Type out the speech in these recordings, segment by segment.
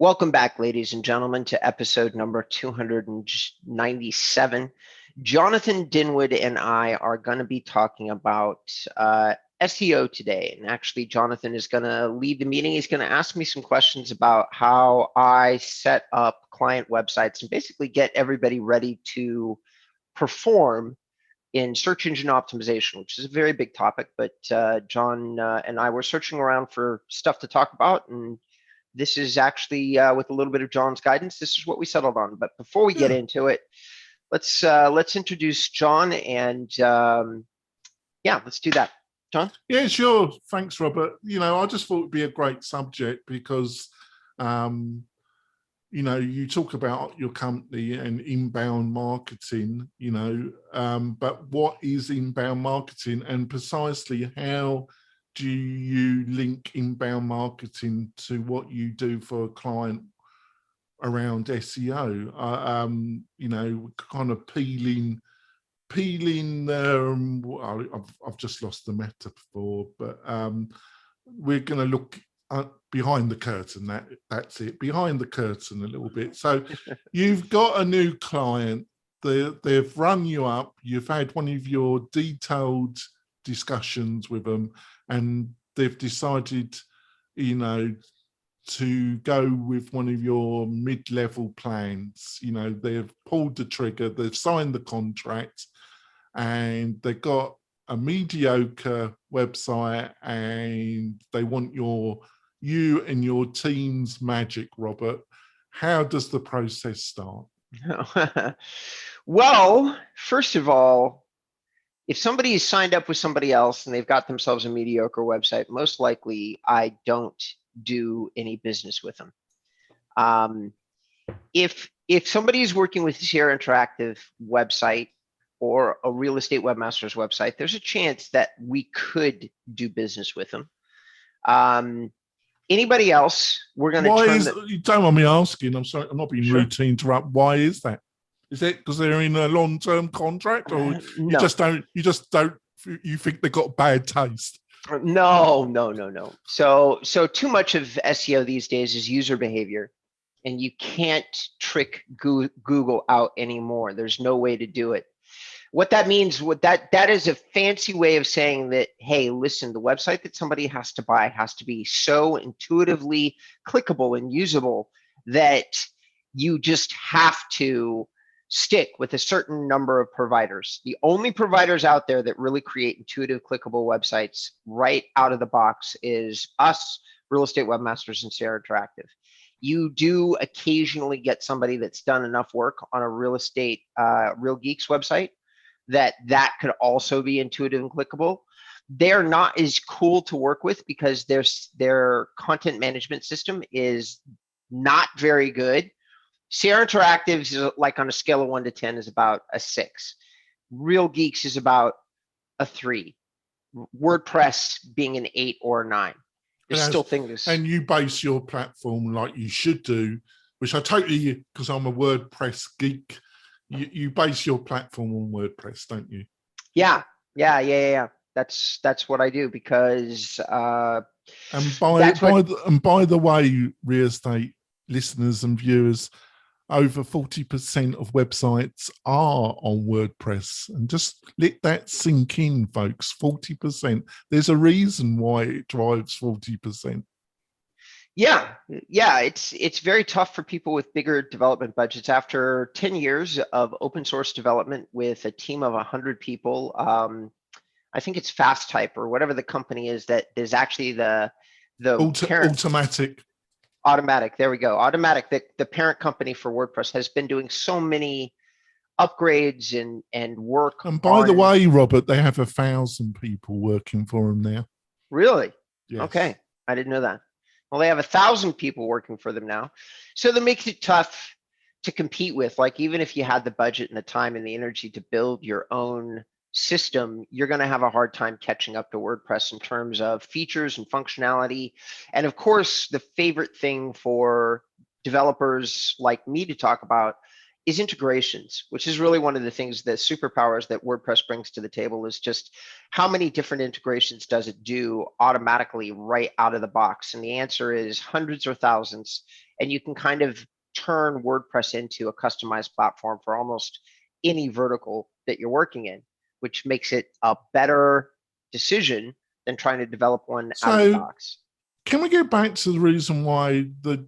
Welcome back, ladies and gentlemen, to episode number 297. Jonathan Dinwood and I are going to be talking about SEO today. And actually, Jonathan is going to lead the meeting. He's going to ask me some questions about how I set up client websites and basically get everybody ready to perform in search engine optimization, which is a very big topic. But John and I were searching around for stuff to talk about, and this is actually, with a little bit of John's guidance, this is what we settled on. But before we get into it, let's introduce John, and let's do that. John? Yeah, sure. Thanks, Robert. I just thought it'd be a great subject because, you talk about your company and inbound marketing, but what is inbound marketing, and precisely how do you link inbound marketing to what you do for a client around SEO? Kind of peeling. I've just lost the metaphor, but we're going to look behind the curtain. That's it, behind the curtain a little bit. So you've got a new client. They've run you up. You've had one of your detailed discussions with them, and they've decided, to go with one of your mid-level plans. They've pulled the trigger, they've signed the contract, and they've got a mediocre website, and they want you and your team's magic, Robert. How does the process start? Well, first of all, if somebody is signed up with somebody else and they've got themselves a mediocre website, most likely I don't do any business with them. If somebody is working with Sierra Interactive website or a real estate webmaster's website, there's a chance that we could do business with them. Anybody else, we're going to you don't mind me asking, I'm sorry, I'm not being rude to interrupt. Why is that? Is it because they're in a long-term contract, or no. you think they got bad taste? No. So too much of SEO these days is user behavior, and you can't trick Google out anymore. There's no way to do it. What that means, that is a fancy way of saying that, hey, listen, the website that somebody has to buy has to be so intuitively clickable and usable that you just have to stick with a certain number of providers. The only providers out there that really create intuitive, clickable websites right out of the box is us, Real Estate Webmasters, and Sierra Interactive. You do occasionally get somebody that's done enough work on a real estate, Real Geeks website that could also be intuitive and clickable. They're not as cool to work with because their content management system is not very good. Sierra Interactive is, like, on a scale of 1 to 10, is about a 6. Real Geeks is about a 3. WordPress being an 8 or a 9. And you base your platform like you should do, which I totally, because I'm a WordPress geek. You base your platform on WordPress, don't you? Yeah. That's what I do, because and by the way, real estate listeners and viewers, over 40% of websites are on WordPress, and just let that sink in, folks. 40%. There's a reason why it drives 40%. Yeah, it's very tough for people with bigger development budgets. After 10 years of open source development with a team of 100 people, I think it's Fast Type or whatever the company is that is actually the Automatic. There we go. Automatic, the parent company for WordPress, has been doing so many upgrades and work. And by the way, Robert, they have 1,000 people working for them now. Really? Yes. Okay, I didn't know that. Well, they have 1,000 people working for them now, so that makes it tough to compete with. Like, even if you had the budget and the time and the energy to build your own system, you're going to have a hard time catching up to WordPress in terms of features and functionality. And of course, the favorite thing for developers like me to talk about is integrations, which is really one of the things, the superpowers that WordPress brings to the table, is just how many different integrations does it do automatically right out of the box? And the answer is hundreds or thousands. and you can kind of turn WordPress into a customized platform for almost any vertical that you're working in, which makes it a better decision than trying to develop one out of the box. Can we go back to the reason why the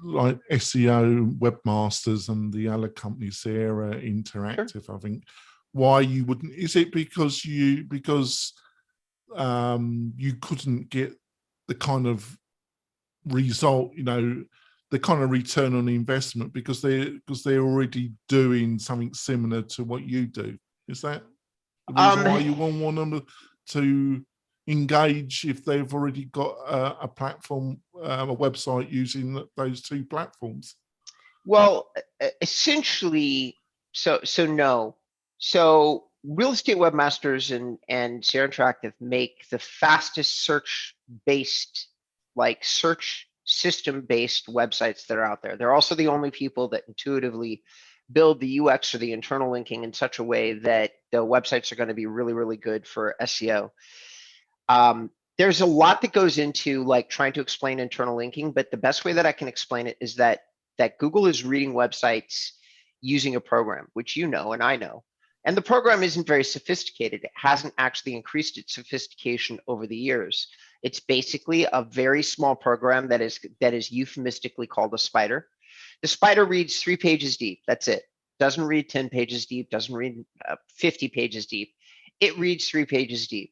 like SEO webmasters and the other companies there are interactive? Sure. I think why you wouldn't, is it because you couldn't get the kind of result, the kind of return on investment because they're already doing something similar to what you do? Is that the reason why you want them to engage if they've already got a platform, a website using those two platforms? Well, essentially, so no. So real estate webmasters and SEO Interactive make the fastest search-based, like search system-based websites that are out there. They're also the only people that intuitively build the UX or the internal linking in such a way that the websites are going to be really, really good for SEO. There's a lot that goes into like trying to explain internal linking, but the best way that I can explain it is that Google is reading websites using a program, which you know and I know. And the program isn't very sophisticated. It hasn't actually increased its sophistication over the years. It's basically a very small program that is euphemistically called a spider. The spider reads 3 pages deep. That's it. Doesn't read 10 pages deep, doesn't read 50 pages deep. It reads 3 pages deep.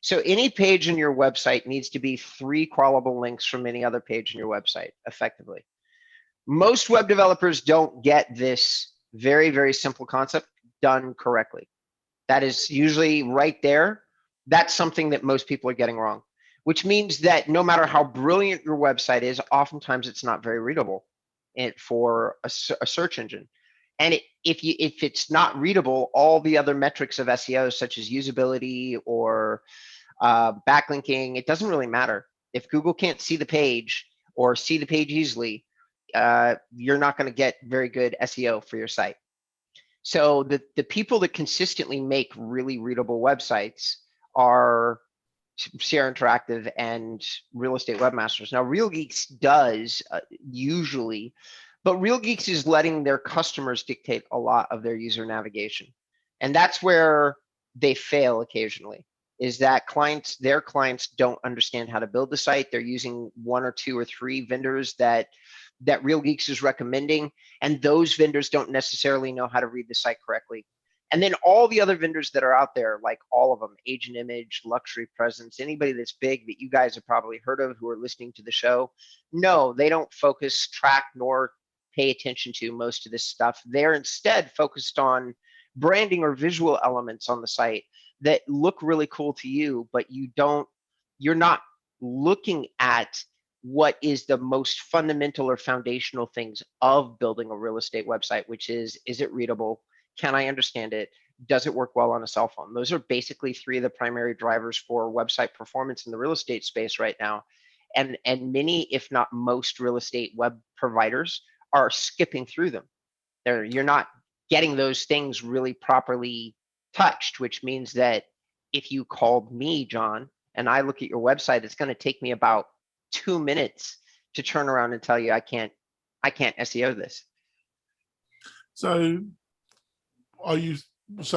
So any page on your website needs to be 3 crawlable links from any other page on your website, effectively. Most web developers don't get this very, very simple concept done correctly. That is usually right there. That's something that most people are getting wrong, which means that no matter how brilliant your website is, oftentimes it's not very readable for a search engine. And if it's not readable, all the other metrics of SEO, such as usability or backlinking, it doesn't really matter. If Google can't see the page or see the page easily, you're not going to get very good SEO for your site. So the people that consistently make really readable websites are SEO Interactive and Real Estate Webmasters. Now, Real Geeks does usually, but Real Geeks is letting their customers dictate a lot of their user navigation. And that's where they fail occasionally, is that their clients don't understand how to build the site. They're using 1 or 2 or 3 vendors that Real Geeks is recommending, and those vendors don't necessarily know how to read the site correctly. And then all the other vendors that are out there, like all of them, Agent Image, Luxury Presence, anybody that's big that you guys have probably heard of who are listening to the show, no, they don't focus, track, nor pay attention to most of this stuff. They're instead focused on branding or visual elements on the site that look really cool to you, but you're not looking at what is the most fundamental or foundational things of building a real estate website, which is it readable? Can I understand it? Does it work well on a cell phone? Those are basically 3 of the primary drivers for website performance in the real estate space right now. And many, if not most, real estate web providers are skipping through them. You're not getting those things really properly touched, which means that if you called me, John, and I look at your website, it's going to take me about 2 minutes to turn around and tell you I can't SEO this. So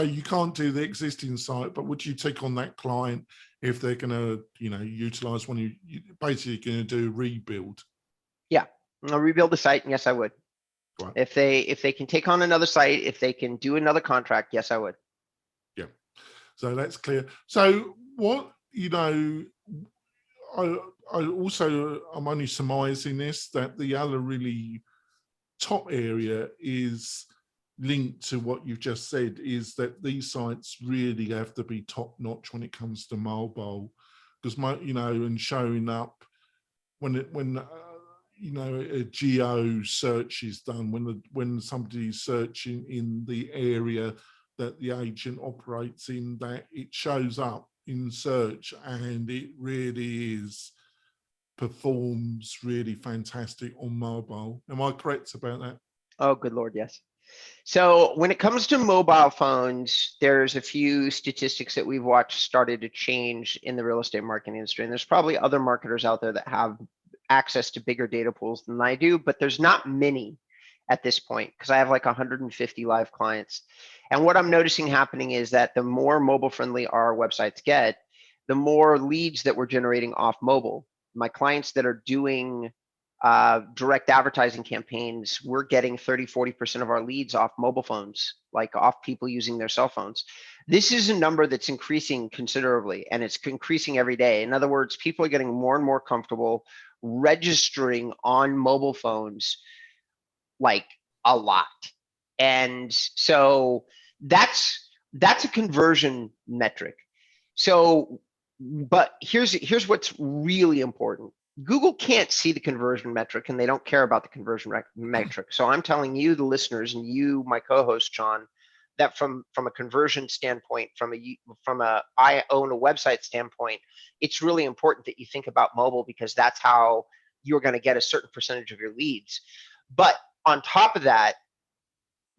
you can't do the existing site, but would you take on that client if they're going to, utilize one? You basically going to do a rebuild? Yeah, I'll rebuild the site, and yes, I would. Right. If they can take on another site, if they can do another contract, yes, I would. Yeah, so that's clear. So what, I'm only surmising this, that the other really top area is linked to what you've just said, is that these sites really have to be top notch when it comes to mobile, because and showing up when a geo search is done, when somebody's searching in the area that the agent operates in, that it shows up in search and it really performs really fantastic on mobile. Am I correct about that? Oh, good Lord, yes. So when it comes to mobile phones, there's a few statistics that we've watched started to change in the real estate marketing industry. And there's probably other marketers out there that have access to bigger data pools than I do, but there's not many at this point because I have like 150 live clients. And what I'm noticing happening is that the more mobile friendly our websites get, the more leads that we're generating off mobile. My clients that are doing direct advertising campaigns, we're getting 30-40% of our leads off mobile phones, like off people using their cell phones. This is a number that's increasing considerably, and it's increasing every day. In other words, people are getting more and more comfortable registering on mobile phones, like a lot. And so that's a conversion metric. So, but here's what's really important. Google can't see the conversion metric, and they don't care about the conversion metric. So I'm telling you, the listeners, and you, my co-host John, that from a conversion standpoint, from a I own a website standpoint, it's really important that you think about mobile, because that's how you're going to get a certain percentage of your leads. But on top of that,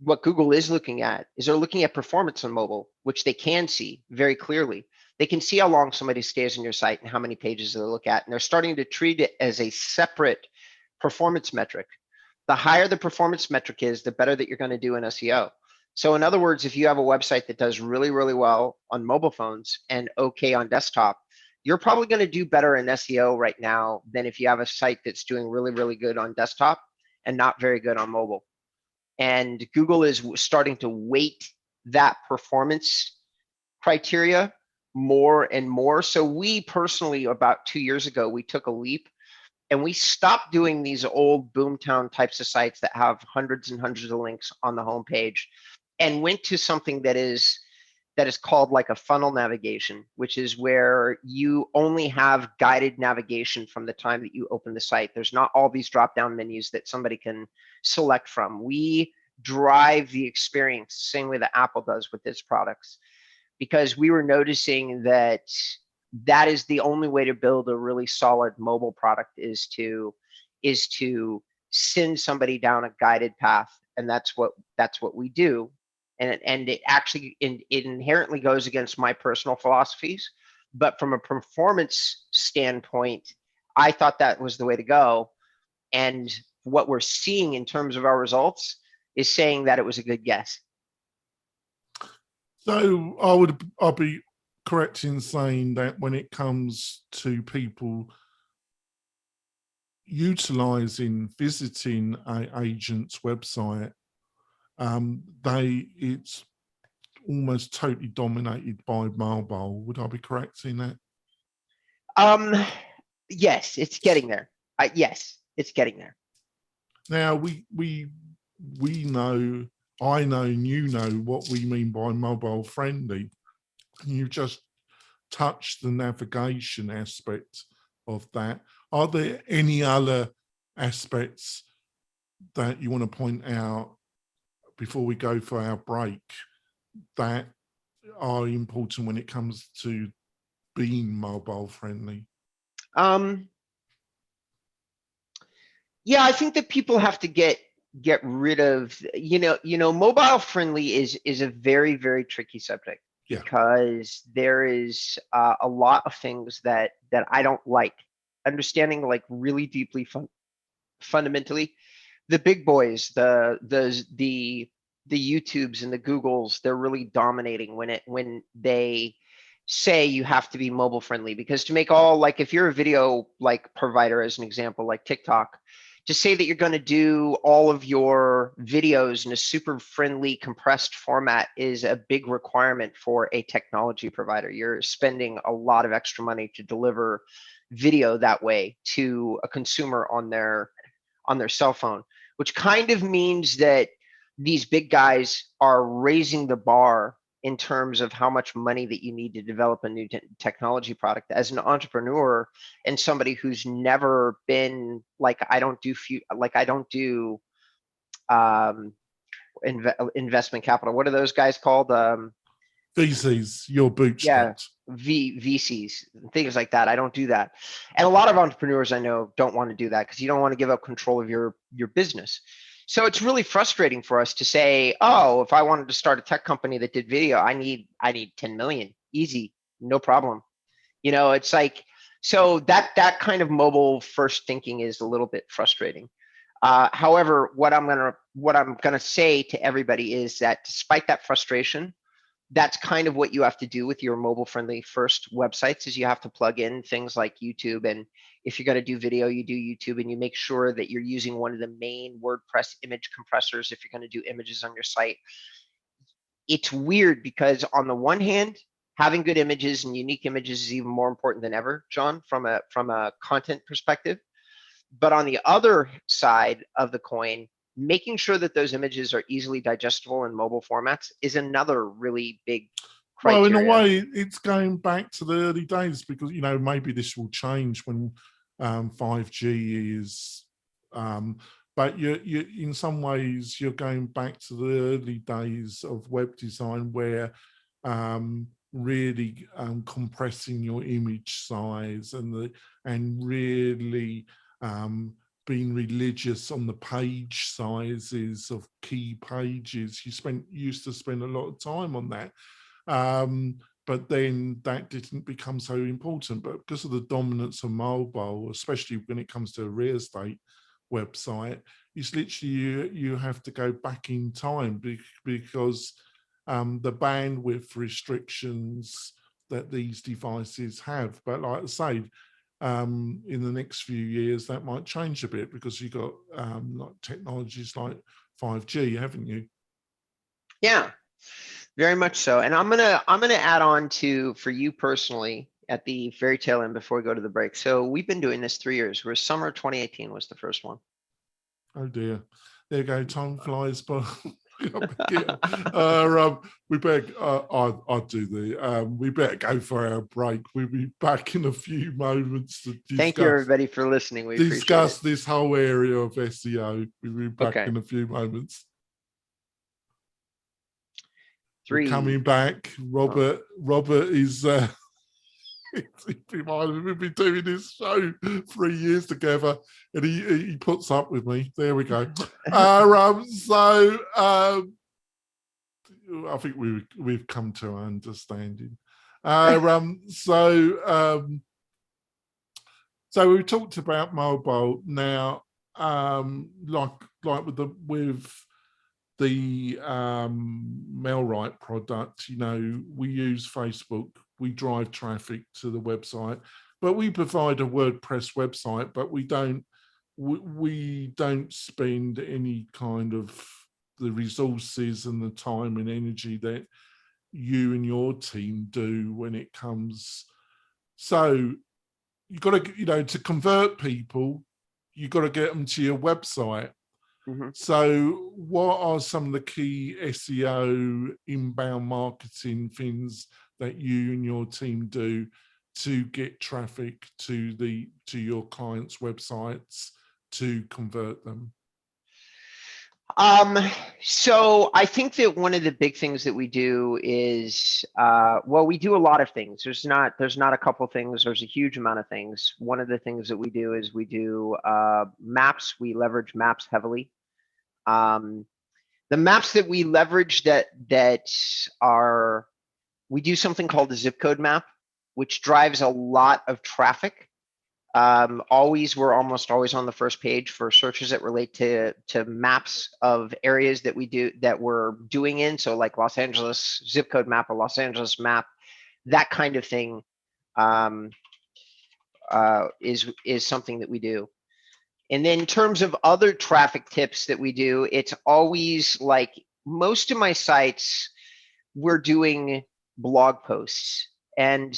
what Google is looking at is they're looking at performance on mobile, which they can see very clearly. They can see how long somebody stays on your site and how many pages they look at, and they're starting to treat it as a separate performance metric. The higher the performance metric is, the better that you're going to do in SEO. So in other words, if you have a website that does really, really well on mobile phones and okay on desktop, you're probably going to do better in SEO right now than if you have a site that's doing really, really good on desktop and not very good on mobile. And Google is starting to weight that performance criteria more and more. So we personally, about 2 years ago, we took a leap and we stopped doing these old boomtown types of sites that have hundreds and hundreds of links on the homepage, and went to something that is called like a funnel navigation, which is where you only have guided navigation from the time that you open the site. There's not all these drop-down menus that somebody can select from. We drive the experience the same way that Apple does with its products, because we were noticing that that is the only way to build a really solid mobile product, is to send somebody down a guided path. And that's what we do. And it actually, it inherently goes against my personal philosophies, but from a performance standpoint, I thought that was the way to go. And what we're seeing in terms of our results is saying that it was a good guess. So I'll be correct in saying that when it comes to people utilizing, visiting an agent's website, it's almost totally dominated by mobile. Would I be correct in that? Yes, it's getting there. Yes, it's getting there. Now we know, I know, and you know what we mean by mobile friendly. You just touched the navigation aspect of that. Are there any other aspects that you want to point out before we go for our break that are important when it comes to being mobile friendly? Yeah, I think that people have to get rid of, mobile friendly is a very, very tricky subject. Yeah. Because there is a lot of things that I don't like. Understanding, like, really deeply fundamentally, the big boys, the YouTubes and the Googles, they're really dominating when they say you have to be mobile friendly. Because to make all, like, if you're a video like provider, as an example, like TikTok, to say that you're going to do all of your videos in a super friendly compressed format is a big requirement for a technology provider. You're spending a lot of extra money to deliver video that way to a consumer on their cell phone, which kind of means that these big guys are raising the bar in terms of how much money that you need to develop a new technology product. As an entrepreneur and somebody who's never been, like, I don't do investment capital. What are those guys called? VCs, your bootstrapped. Yeah, VCs, things like that. I don't do that. And a lot of entrepreneurs I know don't want to do that, because you don't want to give up control of your business. So it's really frustrating for us to say, oh, if I wanted to start a tech company that did video, I need 10 million, easy, no problem. It's like, So that kind of mobile first thinking is a little bit frustrating. However, what I'm gonna say to everybody is that despite that frustration, that's kind of what you have to do with your mobile friendly first websites, is you have to plug in things like YouTube. And if you're going to do video, you do YouTube, and you make sure that you're using one of the main WordPress image compressors if you're going to do images on your site. It's weird because on the one hand, having good images and unique images is even more important than ever, John, from a content perspective. But on the other side of the coin, making sure that those images are easily digestible in mobile formats is another really big Well, in a criteria. way, it's going back to the early days, because, you know, maybe this will change when 5G is, but you in some ways, you're going back to the early days of web design, where really compressing your image size and really being religious on the page sizes of key pages. Used to spend a lot of time on that. But then that didn't become so important. But because of the dominance of mobile, especially when it comes to a real estate website, it's literally you have to go back in time, because the bandwidth restrictions that these devices have. But like I say, in the next few years, that might change a bit, because you've got like technologies like 5G, haven't you? Yeah, very much so. And I'm gonna add on to, for you personally, at the very tail end before we go to the break. So we've been doing this 3 years. Where summer 2018 was the first one. Oh dear, there you go. Time flies by. We better. I'll do the. We better go for our break. We'll be back in a few moments to Thank you, everybody, for listening. We appreciate it. this whole area of SEO. We'll be back Okay. in a few moments. We're 3. coming back. Robert is. We've been doing this show 3 years together, and he puts up with me. There we go. I think we've come to an understanding. So we talked about mobile now. Like with the Mailrite product, you know, we use Facebook, we drive traffic to the website, but we provide a WordPress website, but we don't spend any kind of the resources and the time and energy that you and your team do when it comes. So you've got to, you know, to convert people, you've got to get them to your website. Mm-hmm. So what are some of the key SEO inbound marketing things that you and your team do to get traffic to your clients' websites to convert them? So I think that one of the big things that we do is, well, we do a lot of things. There's not a couple things. There's a huge amount of things. One of the things that we do is we do maps. We leverage maps heavily. The maps that we leverage we do something called a zip code map, which drives a lot of traffic. We're almost always on the first page for searches that relate to maps of areas that we're doing in. So like Los Angeles zip code map, or Los Angeles map, that kind of thing is something that we do. And then in terms of other traffic tips that we do, it's always like most of my sites, we're doing blog posts. And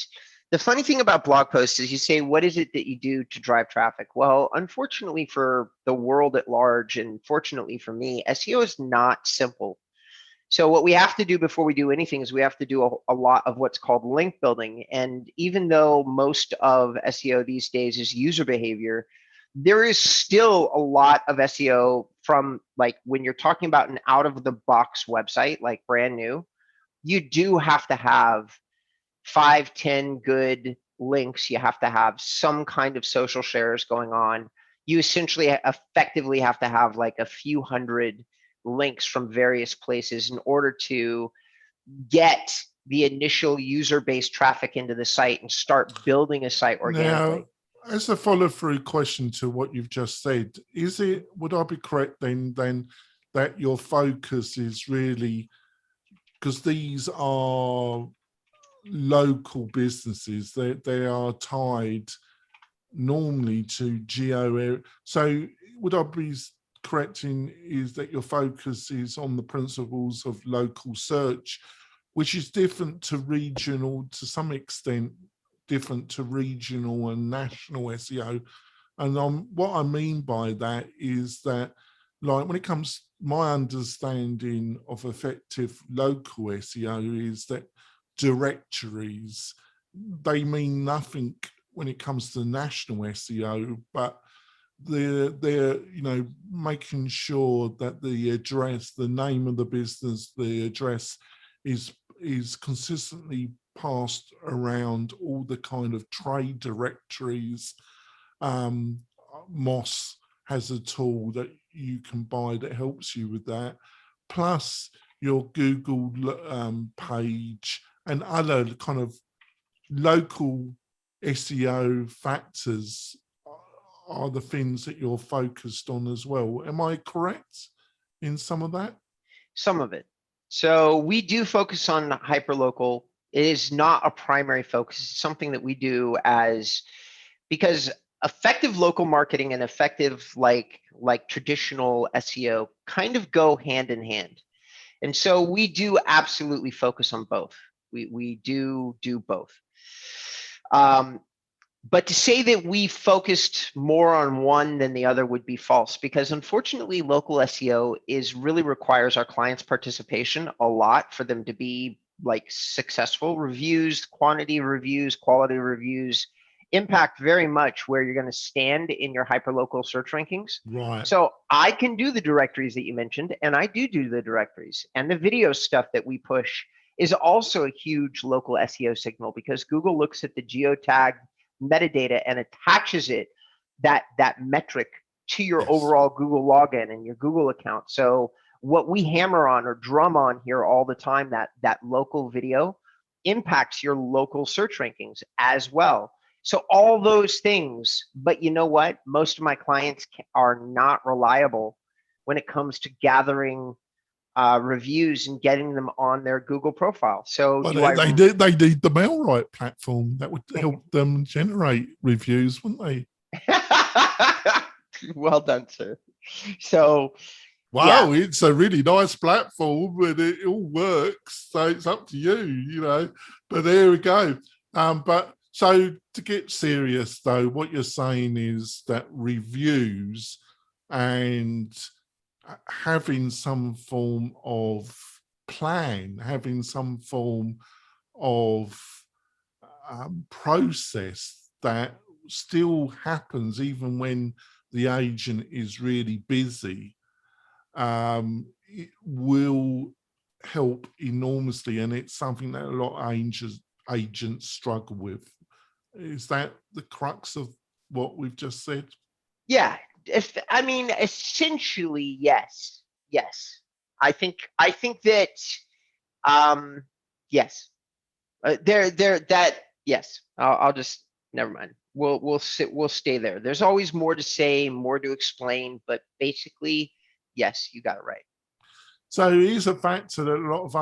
the funny thing about blog posts is you say, what is it that you do to drive traffic? Well, unfortunately for the world at large, and fortunately for me, SEO is not simple. So what we have to do before we do anything is we have to do a lot of what's called link building. And even though most of SEO these days is user behavior, there is still a lot of SEO from, like, when you're talking about an out of the box website, like brand new, you do have to have 5-10 good links. You have to have some kind of social shares going on. You essentially effectively have to have like a few hundred links from various places in order to get the initial user-based traffic into the site and start building a site Now, organically. as a follow-through question to what you've just said, would I be correct then that your focus is really, because these are local businesses, they are tied normally to geo area. So would I be correct in is that your focus is on the principles of local search, which is different to regional, to some extent different to regional and national SEO. And what I mean by that is that, like, when it comes, my understanding of effective local SEO is that directories, they mean nothing when it comes to national SEO, but they're making sure that the address, the name of the business, the address is consistently passed around all the kind of trade directories. Moss has a tool that you can buy that helps you with that, plus your Google page and other kind of local SEO factors are the things that you're focused on as well. Am I correct in some of that? Some of it. So we do focus on hyperlocal. It is not a primary focus. It's something that we do because effective local marketing and effective like traditional SEO kind of go hand in hand. And so we do absolutely focus on both. We do both. But to say that we focused more on one than the other would be false, because unfortunately, local SEO really requires our clients' participation a lot for them to be like successful. Reviews, quantity reviews, quality reviews impact very much where you're going to stand in your hyperlocal search rankings. Right. So I can do the directories that you mentioned, and I do the directories, and the video stuff that we push is also a huge local SEO signal, because Google looks at the geotag metadata and attaches that metric to your Yes. overall Google login and your Google account. So what we hammer on or drum on here all the time, that local video impacts your local search rankings as well. So all those things, but you know what? Most of my clients are not reliable when it comes to gathering reviews and getting them on their Google profile. So Well, do I? they need the MailRite platform that would help them generate reviews, wouldn't they? Well done, sir. So Wow, yeah, it's a really nice platform and it all works. So it's up to you. But there we go. But so to get serious though, what you're saying is that reviews and having some form of plan, having some form of process that still happens even when the agent is really busy, it will help enormously, and it's something that a lot of agents struggle with. Is that the crux of what we've just said? yeah. I mean, essentially, yes. I think that yes. Yes. I'll just never mind. We'll stay there. There's always more to say, more to explain, but basically, yes, you got it right. So it is a factor that a lot of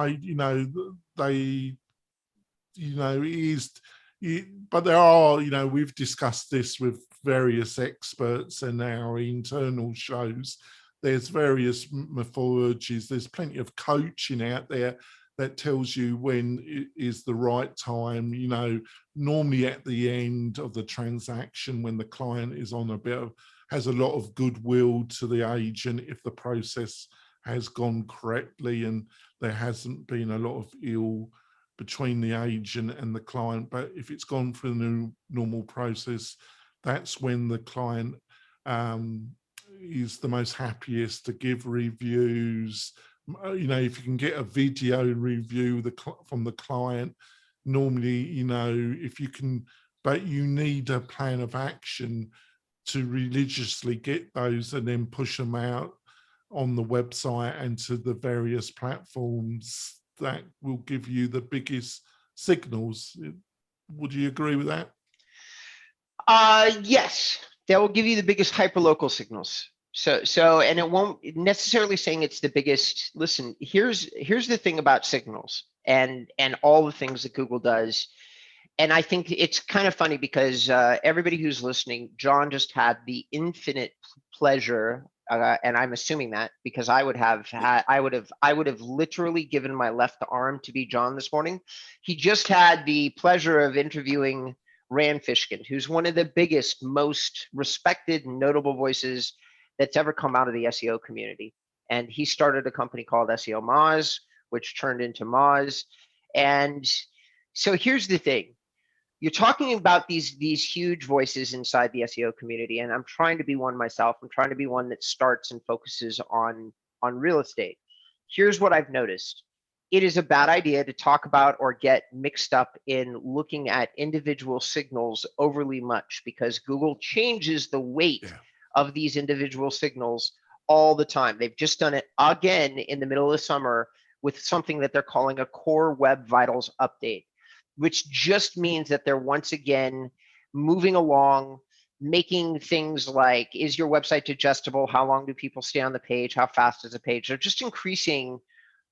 but there are, we've discussed this with various experts in our internal shows. There's various methodologies. There's plenty of coaching out there that tells you when it is the right time, normally at the end of the transaction when the client is on has a lot of goodwill to the agent if the process has gone correctly and there hasn't been a lot of ill between the agent and the client. But if it's gone through the normal process, that's when the client is the most happiest to give reviews. If you can get a video review from the client, normally, if you can, but you need a plan of action to religiously get those and then push them out on the website and to the various platforms that will give you the biggest signals. Would you agree with that? Yes, that will give you the biggest hyperlocal signals. So, and it won't necessarily saying it's the biggest. Listen, here's the thing about signals and all the things that Google does. And I think it's kind of funny because everybody who's listening, John just had the infinite pleasure, and I'm assuming that because I would have had, I would have literally given my left arm to be John this morning. He just had the pleasure of interviewing Rand Fishkin, who's one of the biggest, most respected, notable voices that's ever come out of the SEO community. And he started a company called SEO Moz, which turned into Moz. And so here's the thing. You're talking about these huge voices inside the SEO community, and I'm trying to be one myself. I'm trying to be one that starts and focuses on real estate. Here's what I've noticed. It is a bad idea to talk about or get mixed up in looking at individual signals overly much because Google changes the weight of these individual signals all the time. They've just done it again in the middle of the summer with something that they're calling a Core Web Vitals update, which just means that they're once again moving along, making things like, is your website digestible? How long do people stay on the page? How fast is a page? They're just increasing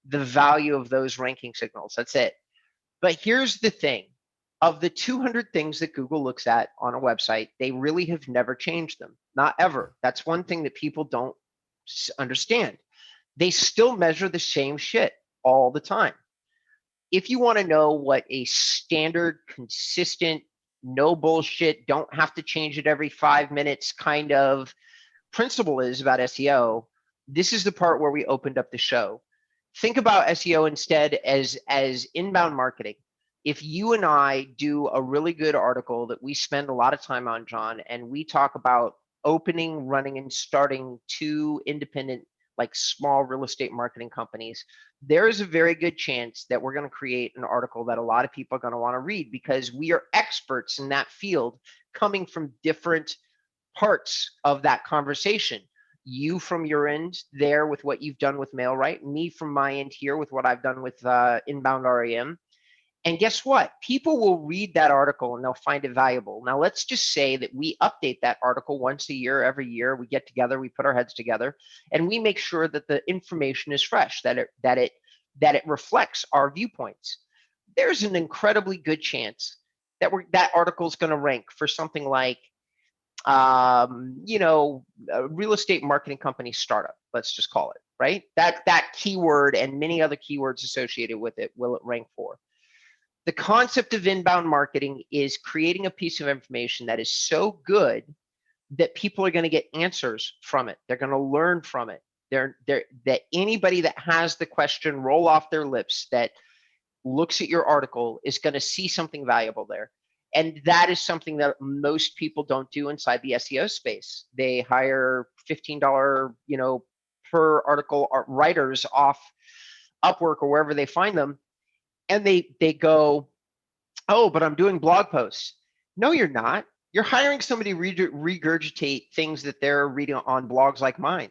the value of those ranking signals. That's it. But here's the thing. Of the 200 things that Google looks at on a website, they really have never changed them. Not ever. That's one thing that people don't understand. They still measure the same shit all the time. If you want to know what a standard, consistent, no bullshit, don't have to change it every 5 minutes kind of principle is about SEO, this is the part where we opened up the show. Think about SEO instead as inbound marketing. If you and I do a really good article that we spend a lot of time on, John, and we talk about opening, running, and starting 2 independent, like small real estate marketing companies, there is a very good chance that we're going to create an article that a lot of people are going to want to read because we are experts in that field coming from different parts of that conversation. You from your end there with what you've done with MailRight, me from my end here with what I've done with inbound REM. And guess what? People will read that article and they'll find it valuable. Now, let's just say that we update that article once a year, every year. We get together, we put our heads together, and we make sure that the information is fresh, that it reflects our viewpoints. There's an incredibly good chance that that article is going to rank for something like, a real estate marketing company startup. Let's just call it, right? That keyword and many other keywords associated with it will it rank for. The concept of inbound marketing is creating a piece of information that is so good that people are going to get answers from it. They're going to learn from it. That anybody that has the question roll off their lips that looks at your article is going to see something valuable there. And that is something that most people don't do inside the SEO space. They hire $15, per article writers off Upwork or wherever they find them. And they go, oh, but I'm doing blog posts. No, you're not. You're hiring somebody to regurgitate things that they're reading on blogs like mine,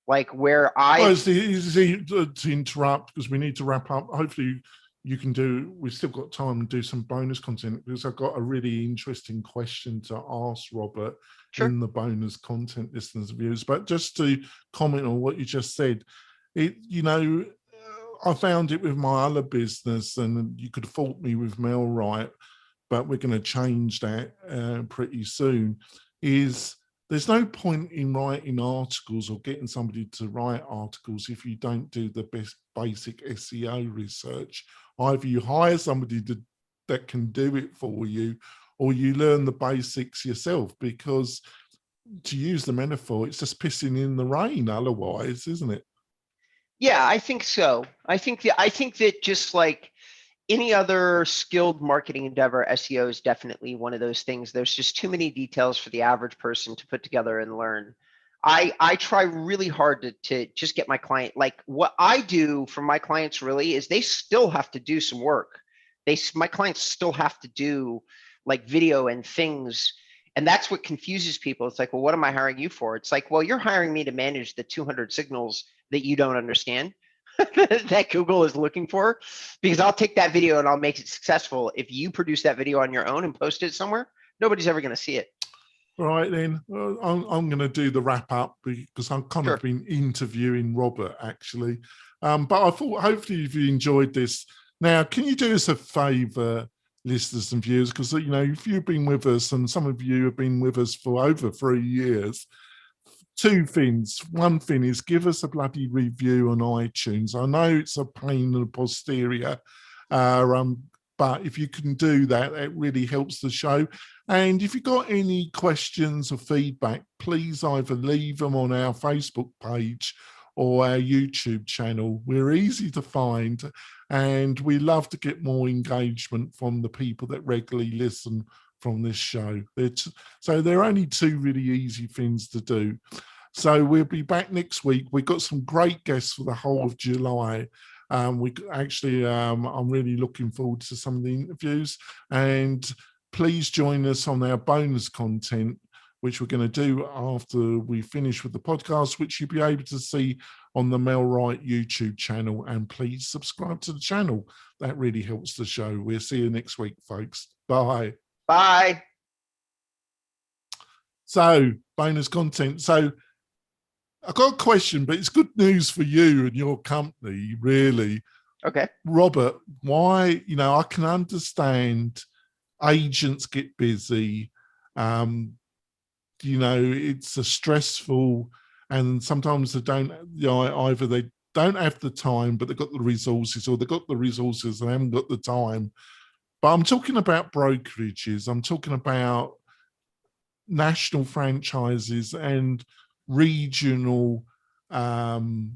like where it's easy to interrupt because we need to wrap up. Hopefully you can we've still got time to do some bonus content because I've got a really interesting question to ask Robert in the bonus content listeners views. But just to comment on what you just said, I found it with my other business, and you could fault me with MailRight, but we're going to change that pretty soon, is there's no point in writing articles or getting somebody to write articles if you don't do the best basic SEO research. Either you hire somebody that can do it for you, or you learn the basics yourself, because to use the metaphor, it's just pissing in the rain otherwise, isn't it? Yeah, I think so. I think that just like any other skilled marketing endeavor, SEO is definitely one of those things. There's just too many details for the average person to put together and learn. I try really hard to just get my client, like what I do for my clients really is they still have to do some work. My clients still have to do like video and things. And that's what confuses people. It's like, well, what am I hiring you for? It's like, well, you're hiring me to manage the 200 signals that you don't understand. that Google is looking for, because I'll take that video and I'll make it successful. If you produce that video on your own and post it somewhere, nobody's ever going to see it. Right then, I'm going to do the wrap up because I've kind of been interviewing Robert actually. But I thought hopefully if you enjoyed this. Now, can you do us a favour, listeners and viewers? Because, you know, if you've been with us and some of you have been with us for over 3 years, two things. One thing is give us a bloody review on iTunes. I know it's a pain in the posterior, but if you can do that, it really helps the show. And if you've got any questions or feedback, please either leave them on our Facebook page or our YouTube channel. We're easy to find, and we love to get more engagement from the people that regularly listen from this show. So there are only two really easy things to do. So we'll be back next week. We've got some great guests for the whole of July. I'm really looking forward to some of the interviews, and please join us on our bonus content, which we're going to do after we finish with the podcast, which you'll be able to see on the Mel Wright YouTube channel. And please subscribe to the channel. That really helps the show. We'll see you next week, folks. Bye. Bye. So, bonus content. So, I've got a question, but it's good news for you and your company, really. Okay. Robert, why, you know, I can understand agents get busy. You know, it's a stressful, and sometimes they don't, you know, either they don't have the time, but they've got the resources, or they've got the resources and haven't got the time. But I'm talking about brokerages. I'm talking about national franchises and regional brokerages,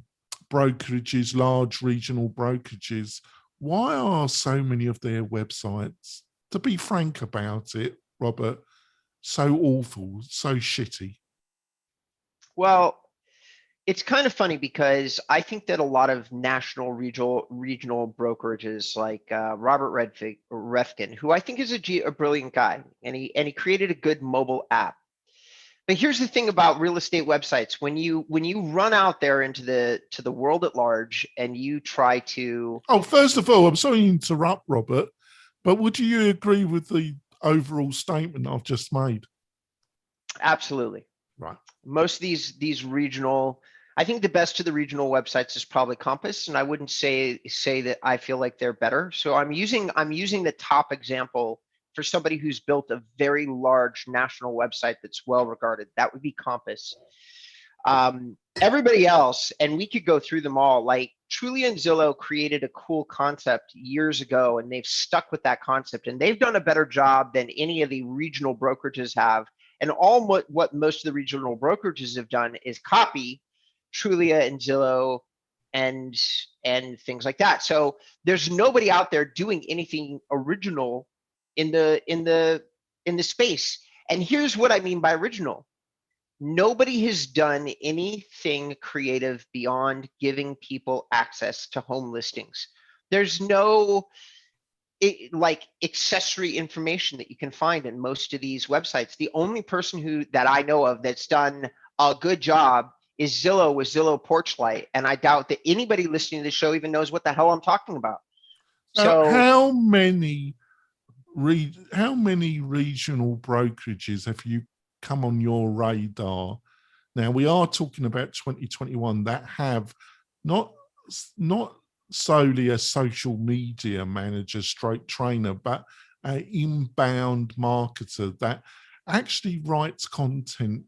large regional brokerages. Why are so many of their websites, to be frank about it, Robert, so awful, so shitty? Well, it's kind of funny because I think that a lot of national regional brokerages like Robert Refkin, who I think is a brilliant guy, and he created a good mobile app. But here's the thing about real estate websites: when you run out there into the world at large and you try to— Oh, first of all, I'm sorry to interrupt, Robert, but would you agree with the overall statement I've just made? Absolutely. Right. Most of these regional, I think the best of the regional websites is probably Compass, and I wouldn't say that I feel like they're better. So I'm using the top example for somebody who's built a very large national website that's well regarded. That would be Compass. Everybody else, and we could go through them all, like Trulia and Zillow created a cool concept years ago, and they've stuck with that concept, and they've done a better job than any of the regional brokerages have. And all what most of the regional brokerages have done is copy Trulia and Zillow and things like that. So there's nobody out there doing anything original in the space. And here's what I mean by original. Nobody has done anything creative beyond giving people access to home listings. There's no like accessory information that you can find in most of these websites. The only person that I know of that's done a good job is Zillow with Zillow Porchlight, and I doubt that anybody listening to the show even knows what the hell I'm talking about. So how many regional brokerages have you come on your radar? Now, we are talking about 2021 that have not solely a social media manager stroke trainer, but an inbound marketer that actually writes content,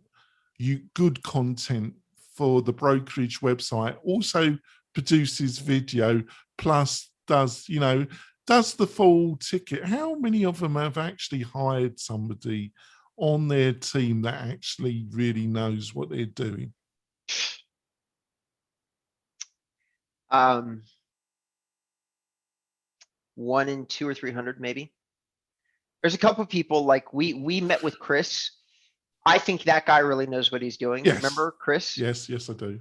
good content for the brokerage website, also produces video, plus does the full ticket. How many of them have actually hired somebody on their team that actually really knows what they're doing? 1 in 200 or 300, maybe. There's a couple of people, like we met with Chris. I think that guy really knows what he's doing. Yes. Remember Chris? Yes, I do.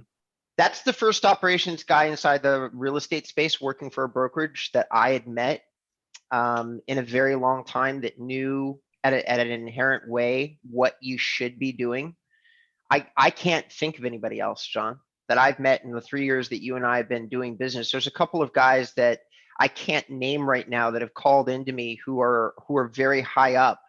That's the first operations guy inside the real estate space working for a brokerage that I had met in a very long time, that knew at an inherent way what you should be doing. I can't think of anybody else, John. that I've met in the 3 years that you and I have been doing business, there's a couple of guys that I can't name right now that have called into me who are very high up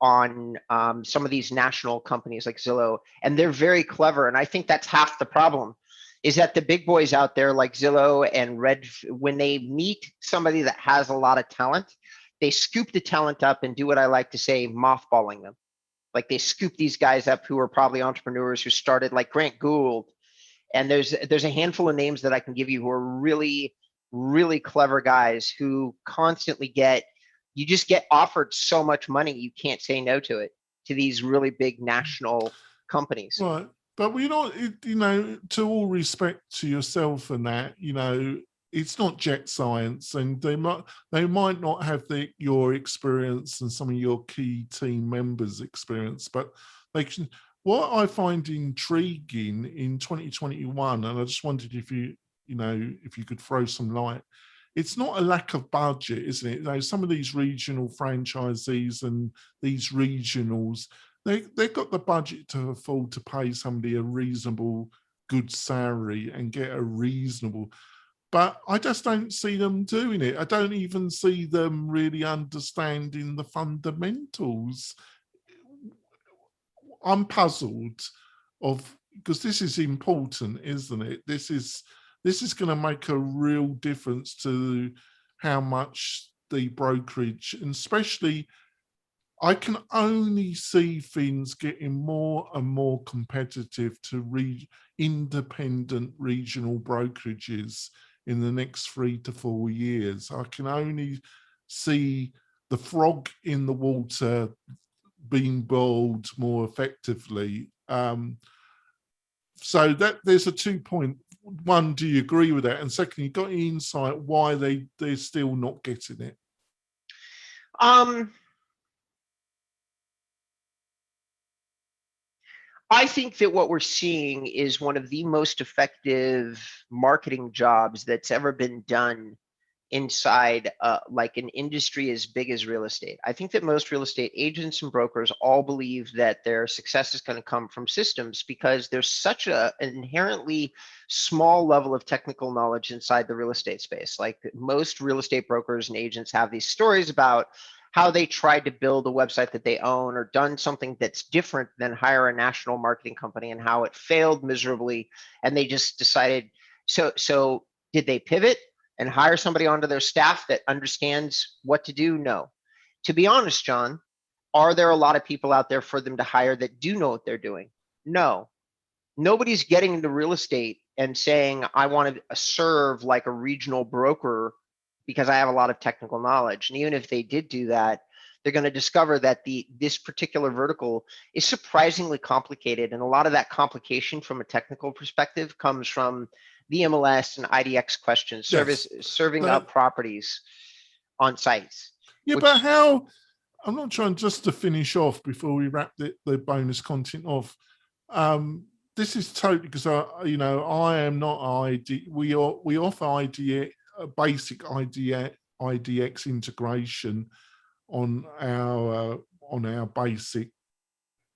on some of these national companies like Zillow, and they're very clever. And I think that's half the problem, is that the big boys out there like Zillow and Red, when they meet somebody that has a lot of talent, they scoop the talent up and do what I like to say, mothballing them. Like they scoop these guys up who are probably entrepreneurs who started, like Grant Gould. And there's a handful of names that I can give you who are really, really clever guys who constantly you just get offered so much money, you can't say no to it, to these really big national companies. Right. But we're not, to all respect to yourself and that, it's not jet science, and they might not have your experience and some of your key team members' experience, but they can. What I find intriguing in 2021, and I just wondered if if you could throw some light. It's not a lack of budget, isn't it? Some of these regional franchisees and these regionals, they've got the budget to afford to pay somebody a reasonable, good salary and get a reasonable. But I just don't see them doing it. I don't even see them really understanding the fundamentals. I'm puzzled because this is important, isn't it? This is going to make a real difference to how much the brokerage, and especially, I can only see things getting more and more competitive to independent regional brokerages in the next 3 to 4 years. I can only see the frog in the water being boiled more effectively. So that there's a 2-point. One, do you agree with that? And secondly, you got any insight why they're still not getting it? I think that what we're seeing is one of the most effective marketing jobs that's ever been done inside like an industry as big as real estate. I think that most real estate agents and brokers all believe that their success is going to come from systems, because there's such an inherently small level of technical knowledge inside the real estate space. Like most real estate brokers and agents have these stories about how they tried to build a website that they own or done something that's different than hire a national marketing company, and how it failed miserably. And they just decided, so did they pivot and hire somebody onto their staff that understands what to do? No. To be honest, John, are there a lot of people out there for them to hire that do know what they're doing? No. Nobody's getting into real estate and saying, I want to serve like a regional broker because I have a lot of technical knowledge. And even if they did do that, they're going to discover that this particular vertical is surprisingly complicated. And a lot of that complication from a technical perspective comes from the MLS and IDX questions, serving up properties on sites. Yeah, but how, I'm not trying, just to finish off before we wrap the bonus content off. This is totally, because I am not ID. We offer IDX, basic IDX integration on our basic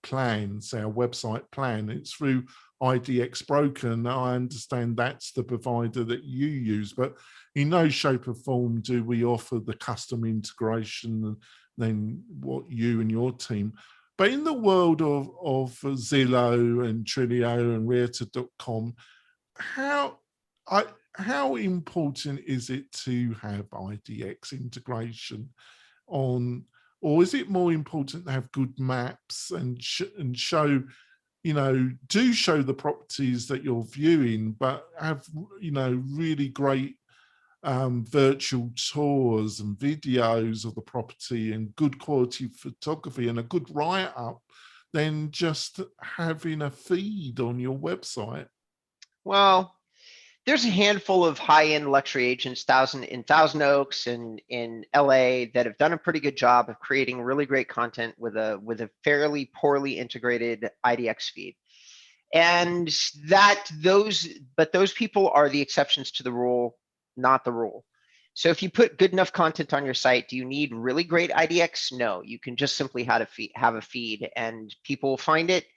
plans, our website plan. It's through IDX Broker, and I understand that's the provider that you use, but in no shape or form do we offer the custom integration than what you and your team. But in the world of Zillow and Trilio and Realtor.com, how important is it to have IDX integration on, or is it more important to have good maps and show, do show the properties that you're viewing, but have, really great virtual tours and videos of the property and good quality photography and a good write-up than just having a feed on your website? Well, there's a handful of high-end luxury agents in Thousand Oaks and in LA that have done a pretty good job of creating really great content with a fairly poorly integrated IDX feed. And those people are the exceptions to the rule, not the rule. So if you put good enough content on your site, do you need really great IDX? No, you can just simply have a feed, and people will find it,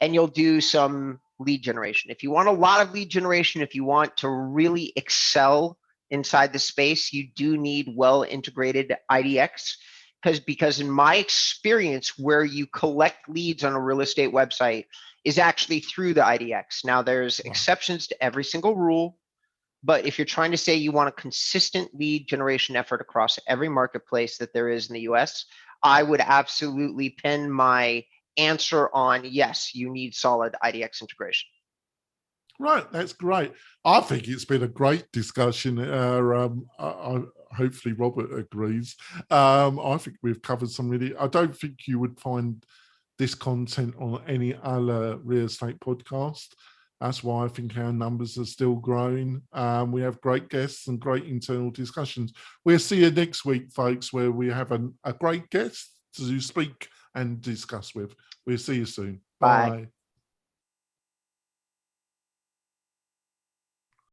and you'll do some lead generation. If you want a lot of lead generation, if you want to really excel inside the space, you do need well integrated IDX, because in my experience, where you collect leads on a real estate website is actually through the IDX. Now, there's exceptions to every single rule, but if you're trying to say you want a consistent lead generation effort across every marketplace that there is in the US, I would absolutely pin my answer on yes, you need solid IDX integration. Right, that's great. I think it's been a great discussion. Hopefully Robert agrees. I think we've covered some really, I don't think you would find this content on any other real estate podcast. That's why I think our numbers are still growing. We have great guests and great internal discussions. We'll see you next week, folks, where we have a great guest to speak and discuss with. We'll see you soon. Bye. Bye.